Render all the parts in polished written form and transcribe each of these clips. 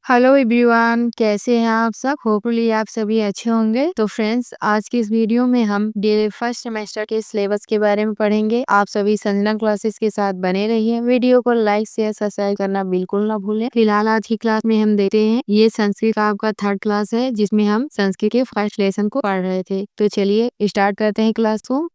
Hello everyone, कैसे हैं आप सब? होपफुली आप सभी अच्छे होंगे। तो फ्रेंड्स, आज की इस वीडियो में हम डे फर्स्ट सेमेस्टर के सिलेबस के बारे में पढ़ेंगे। आप सभी संजना क्लासेस के साथ बने रहिए। वीडियो को लाइक शेयर सब्सक्राइब करना बिल्कुल ना भूलें। फिलहाल आज की क्लास में हम देखते हैं, ये संस्कृत का आपका थर्ड क्लास है, जिसमें हम संस्कृत के फर्स्ट लेसन को पढ़ रहे थे। तो चलिए स्टार्ट करते हैं क्लास को।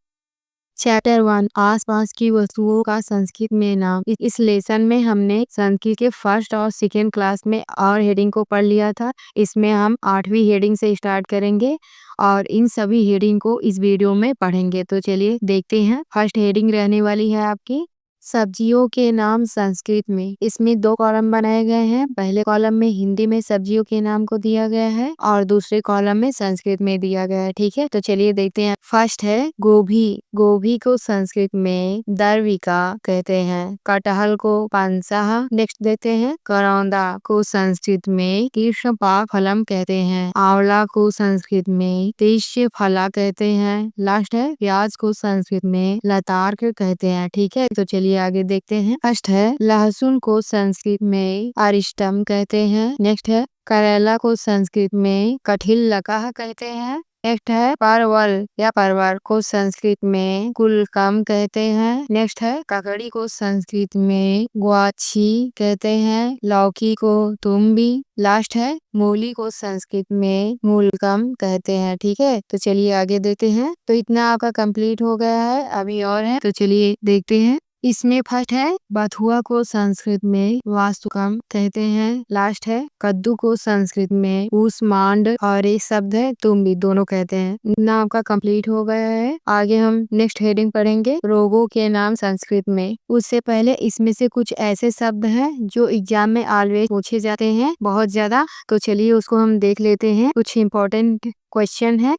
चैप्टर 1, आसपास की वस्तुओं का संस्कृत में नाम। इस लेसन में हमने संस्कृत के फर्स्ट और सेकेंड क्लास में और हेडिंग को पढ़ लिया था। इसमें हम 8वीं हेडिंग से स्टार्ट करेंगे और इन सभी हेडिंग को इस वीडियो में पढ़ेंगे। तो चलिए देखते हैं। फर्स्ट हेडिंग रहने वाली है आपकी सब्जियों के नाम संस्कृत में। इसमें 2 कॉलम बनाए गए हैं। पहले कॉलम में हिंदी में सब्जियों के नाम को दिया गया है और दूसरे कॉलम में संस्कृत में दिया गया है। ठीक है, तो चलिए देखते हैं। फर्स्ट है गोभी। गोभी को संस्कृत में दरविका कहते हैं। कटहल को पानसाह। नेक्स्ट देखते हैं। करौंदा को संस्कृत में कृष्णपाक फलम कहते हैं। आंवला को संस्कृत में तेजस्य फला कहते हैं। लास्ट है प्याज को संस्कृत में लतार्क कहते हैं। ठीक है, तो चलिए आगे देखते हैं। फर्स्ट है लहसुन को संस्कृत में अरिष्टम कहते हैं। नेक्स्ट है करेला को संस्कृत में कठिल्लका कहते हैं। नेक्स्ट है परवल या परवर को संस्कृत में कुलकम कहते हैं। नेक्स्ट है ककड़ी को संस्कृत में ग्वाछी कहते हैं। लौकी को तुम्बी। लास्ट है मूली को संस्कृत में मूलकम कहते हैं। ठीक है, तो चलिए आगे देखते हैं। तो इतना आपका कंप्लीट हो गया है, अभी और है, तो चलिए देखते हैं। इसमें फर्स्ट है बथुआ को संस्कृत में वास्तुकम कहते हैं। लास्ट है कद्दू को संस्कृत में कूष्मांड और एक शब्द है तुम्बी, दोनों कहते हैं। इतना आपका कंप्लीट हो गया है। आगे हम नेक्स्ट हेडिंग पढ़ेंगे रोगों के नाम संस्कृत में। उससे पहले इसमें से कुछ ऐसे शब्द हैं जो एग्जाम में ऑलवेज पूछे जाते हैं बहुत ज्यादा। तो चलिए उसको हम देख लेते हैं। कुछ इंपॉर्टेंट क्वेश्चन है।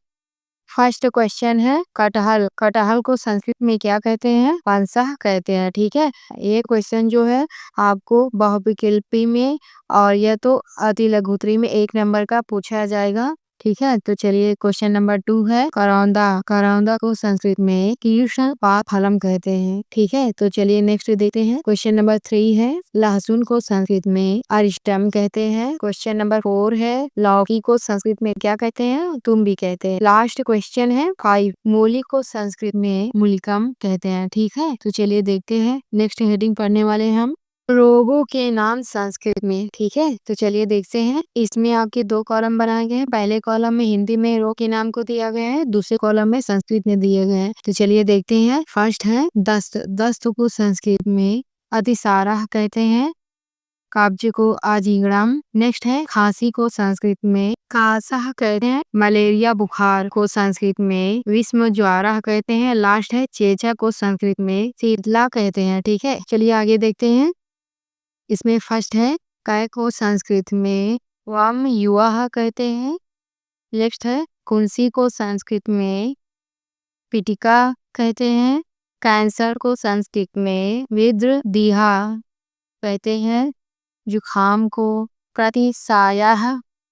फर्स्ट क्वेश्चन है कटहल। कटहल को संस्कृत में क्या कहते हैं? पानसाह कहते हैं। ठीक है, ये क्वेश्चन जो है आपको बहुविकल्पी में और या तो अति लघुत्तरी में 1 नंबर का पूछा जाएगा। ठीक है, तो चलिए क्वेश्चन नंबर 2 है करौंदा। करौंदा को संस्कृत में कृष्ण पाक फलम कहते हैं। ठीक है, तो चलिए नेक्स्ट देखते हैं। क्वेश्चन नंबर 3 है लहसुन को संस्कृत में अरिष्टम कहते हैं। क्वेश्चन नंबर 4 है लौकी को संस्कृत में क्या कहते हैं? तुम्बी कहते हैं। लास्ट क्वेश्चन है 5 मूली को संस्कृत में मूलिकम कहते हैं। ठीक है, तो चलिए देखते हैं। नेक्स्ट हेडिंग पढ़ने वाले हैं हम रोगों के नाम संस्कृत में। ठीक है, तो चलिए देखते हैं। इसमें आपके 2 कॉलम बनाए गए हैं। पहले कॉलम में हिंदी में रोग के नाम को दिया गया है, दूसरे कॉलम में संस्कृत में दिए गए हैं। तो चलिए देखते हैं। फर्स्ट है दस्त। दस्त को संस्कृत में अतिसारा कहते हैं। कब्ज को अजीर्णम। नेक्स्ट है खांसी को संस्कृत में कासह कहते हैं। मलेरिया बुखार को संस्कृत में विषम ज्वारा कहते हैं। लास्ट है चेचा को संस्कृत में शीतला कहते हैं। ठीक है, चलिए आगे देखते हैं। इसमें फर्स्ट है कै को संस्कृत में वम युवा कहते हैं। नेक्स्ट है कुंसी को संस्कृत में पिटिका कहते हैं। कैंसर को संस्कृत में विद्र दीहा कहते हैं। जुखाम को प्रतिसायाह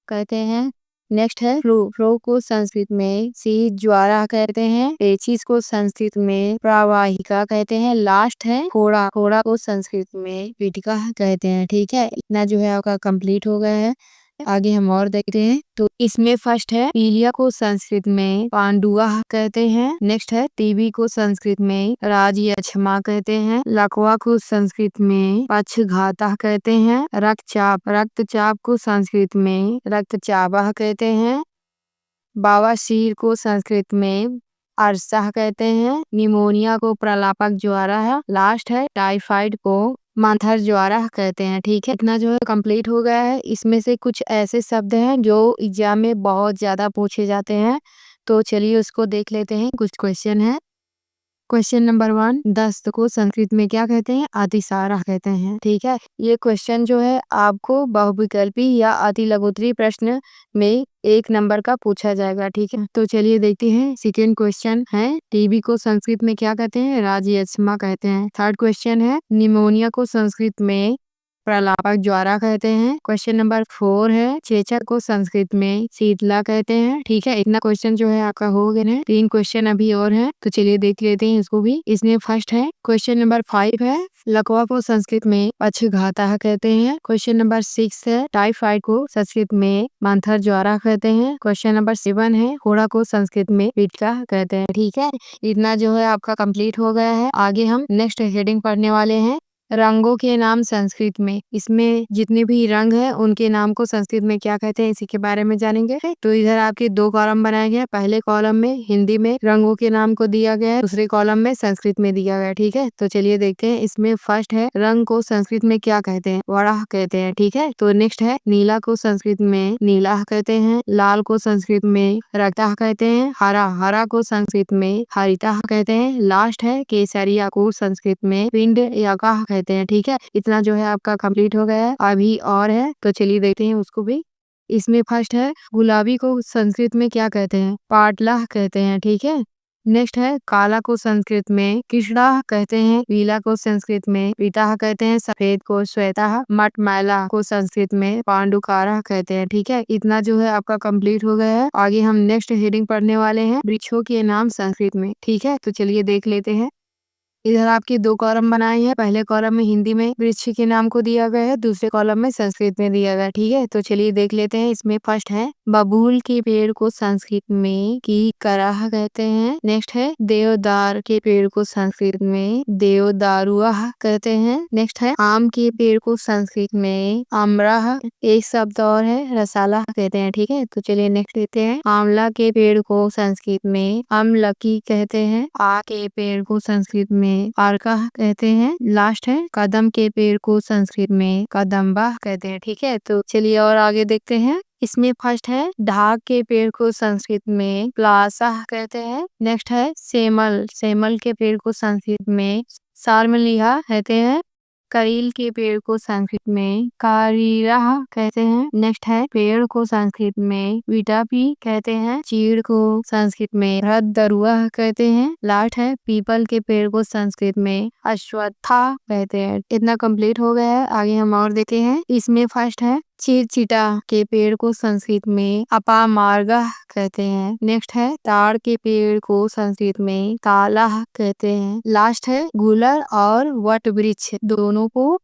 कहते हैं। नेक्स्ट है फ्लू। फ्लू को संस्कृत में शीत ज्वारा कहते हैं। पेचिस को संस्कृत में प्रवाहिका कहते हैं। लास्ट है फोड़ा। फोड़ा को संस्कृत में पीठिका कहते हैं। ठीक है, इतना जो है आपका कंप्लीट हो गया है। आगे हम और देखते हैं। तो इसमें फर्स्ट है पीलिया को संस्कृत में पांडुआ कहते हैं। नेक्स्ट है टीबी को संस्कृत में राजयक्षमा कहते हैं। लकवा को संस्कृत में पक्षघाता कहते हैं। रक्तचाप। रक्तचाप को संस्कृत में रक्तचापा कहते हैं। बवासीर को संस्कृत में अरसा कहते हैं। निमोनिया को प्रलापक ज्वारा है। लास्ट है टाइफाइड को माथर ज्वारा कहते हैं। ठीक है, इतना जो है कंप्लीट हो गया है। इसमें से कुछ ऐसे शब्द हैं जो एग्जाम में बहुत ज्यादा पूछे जाते हैं, तो चलिए उसको देख लेते हैं। कुछ क्वेश्चन है। क्वेश्चन नंबर 1 दस्त को संस्कृत में क्या कहते हैं? अतिसारा कहते हैं। ठीक है, ये क्वेश्चन जो है आपको बहुविकल्पी या अति लघुत्तरी प्रश्न में 1 नंबर का पूछा जाएगा। ठीक है, तो चलिए देखते हैं। सेकेंड क्वेश्चन है टीबी को संस्कृत में क्या कहते हैं? राजयक्षमा कहते हैं। थर्ड क्वेश्चन है निमोनिया को संस्कृत में प्रलापक ज्वारा कहते हैं। क्वेश्चन नंबर 4 है चेचक को संस्कृत में शीतला कहते हैं। ठीक है, इतना क्वेश्चन जो है आपका हो गया है। 3 क्वेश्चन अभी और है, तो चलिए देख लेते हैं इसको भी। इसमें फर्स्ट है क्वेश्चन नंबर 5 है लकवा को संस्कृत में पक्षघातः कहते हैं। क्वेश्चन नंबर 6 है टाइफाइड को संस्कृत में मंथर ज्वारा कहते हैं। क्वेश्चन नंबर 7 है फोड़ा को संस्कृत में पिटका कहते हैं। ठीक है, इतना जो है आपका कंप्लीट हो गया है। आगे हम नेक्स्ट हेडिंग पढ़ने वाले हैं रंगों के नाम संस्कृत में। इसमें जितने भी रंग है उनके नाम को संस्कृत में क्या कहते हैं इसी के बारे में जानेंगे। तो इधर आपके 2 कॉलम बनाए गए। पहले कॉलम में हिंदी में रंगों के नाम को दिया गया है, दूसरे कॉलम में संस्कृत में दिया गया है। ठीक है, तो चलिए देखते हैं। इसमें फर्स्ट है रंग को संस्कृत में क्या कहते हैं, वराह कहते हैं। ठीक है, तो नेक्स्ट है नीला को संस्कृत में नीलाह कहते हैं। लाल को संस्कृत में रक्तः कहते हैं। हरा हरा को संस्कृत में हरितः कहते हैं। लास्ट है केसरिया को संस्कृत में पिंड याकाह कहते हैं। ठीक है, इतना जो है आपका कंप्लीट हो गया है। अभी और है, तो चलिए देखते हैं उसको भी। इसमें फर्स्ट है गुलाबी को संस्कृत में क्या कहते हैं, पाटलाह कहते हैं। ठीक है, नेक्स्ट है काला को संस्कृत में कृष्णाह कहते हैं। पीला को संस्कृत में पीताह कहते हैं। सफेद को श्वेताह। मटमैला को संस्कृत में पांडुकारा कहते हैं। ठीक है, इतना जो है आपका कंप्लीट हो गया है। आगे हम नेक्स्ट हेडिंग पढ़ने वाले हैं वृक्षों के नाम संस्कृत में। ठीक है, तो चलिए देख लेते हैं। इधर आपके 2 कॉलम बनाए हैं। पहले कॉलम में हिंदी में वृक्ष के नाम को दिया गया है, दूसरे कॉलम में संस्कृत में दिया गया है। ठीक है, तो चलिए देख लेते हैं। इसमें फर्स्ट है बबूल के पेड़ को संस्कृत में कीकराह कहते हैं। नेक्स्ट है देवदार के पेड़ को संस्कृत में देवदारुआह कहते हैं। नेक्स्ट है आम के पेड़ को संस्कृत में आम्राह। एक शब्द और है रसाला कहते हैं। ठीक है, तो चलिए नेक्स्ट लेते हैं। आंवला के पेड़ को संस्कृत में अम्लकी कहते हैं। आ के पेड़ को संस्कृत में आर्का कहते हैं। लास्ट है कदम के पेड़ को संस्कृत में कदम्बा कहते हैं। ठीक है, तो चलिए और आगे देखते हैं। इसमें फर्स्ट है ढाक के पेड़ को संस्कृत में प्लासा कहते हैं। नेक्स्ट है सेमल सेमल के पेड़ को संस्कृत में सारमलिहा कहते हैं। करील के पेड़ को संस्कृत में कारीराह कहते हैं। नेक्स्ट है पेड़ को संस्कृत में विटापी कहते हैं। चीड़ को संस्कृत में हरदरुआ कहते हैं। लास्ट है पीपल के पेड़ को संस्कृत में अश्वत्था कहते हैं। इतना कंप्लीट हो गया है। आगे हम और देखते हैं। इसमें फर्स्ट है चिरचिटा के पेड़ को संस्कृत में अपामार्गा कहते हैं। नेक्स्ट है ताड़ के पेड़ को संस्कृत में तालाह कहते हैं। लास्ट है गुलर और वट वृक्ष दोनों को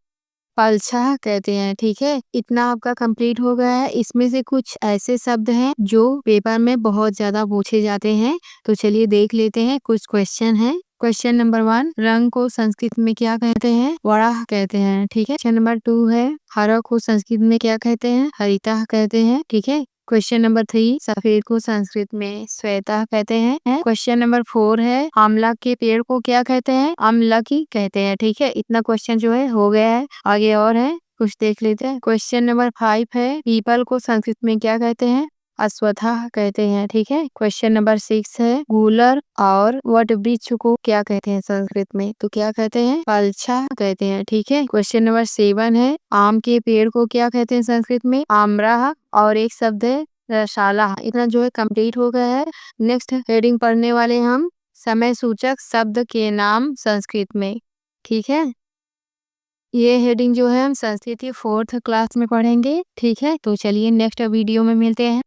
पलछा कहते हैं। ठीक है, इतना आपका कंप्लीट हो गया है। इसमें से कुछ ऐसे शब्द हैं जो पेपर में बहुत ज्यादा पूछे जाते हैं, तो चलिए देख लेते हैं। कुछ क्वेश्चन है। क्वेश्चन नंबर 1 रंग को संस्कृत में क्या कहते हैं, वराह कहते हैं। ठीक है, क्वेश्चन नंबर 2 है हरा को संस्कृत में क्या कहते हैं, हरिता कहते हैं। ठीक है, क्वेश्चन नंबर 3 सफेद को संस्कृत में श्वेता कहते हैं। क्वेश्चन नंबर 4 है आंवला के पेड़ को क्या कहते हैं, अम्लकी कहते हैं। ठीक है, इतना क्वेश्चन जो है हो गया है। आगे और है, कुछ देख लेते हैं। क्वेश्चन नंबर 5 है पीपल को संस्कृत में क्या कहते हैं, अश्वत्था कहते हैं। ठीक है, क्वेश्चन नंबर 6 है गूलर और वट वृक्ष को क्या कहते हैं संस्कृत में, तो क्या कहते हैं, पलछा कहते हैं। ठीक है, क्वेश्चन नंबर 7 है आम के पेड़ को क्या कहते हैं संस्कृत में, आम्राह। और एक शब्द है रसाला। इतना जो है कंप्लीट हो गया है। नेक्स्ट हेडिंग पढ़ने वाले हम समय सूचक शब्द के नाम संस्कृत में। ठीक है, ये हेडिंग जो है हम संस्कृत की 4th क्लास में पढ़ेंगे। ठीक है, तो चलिए नेक्स्ट वीडियो में मिलते हैं।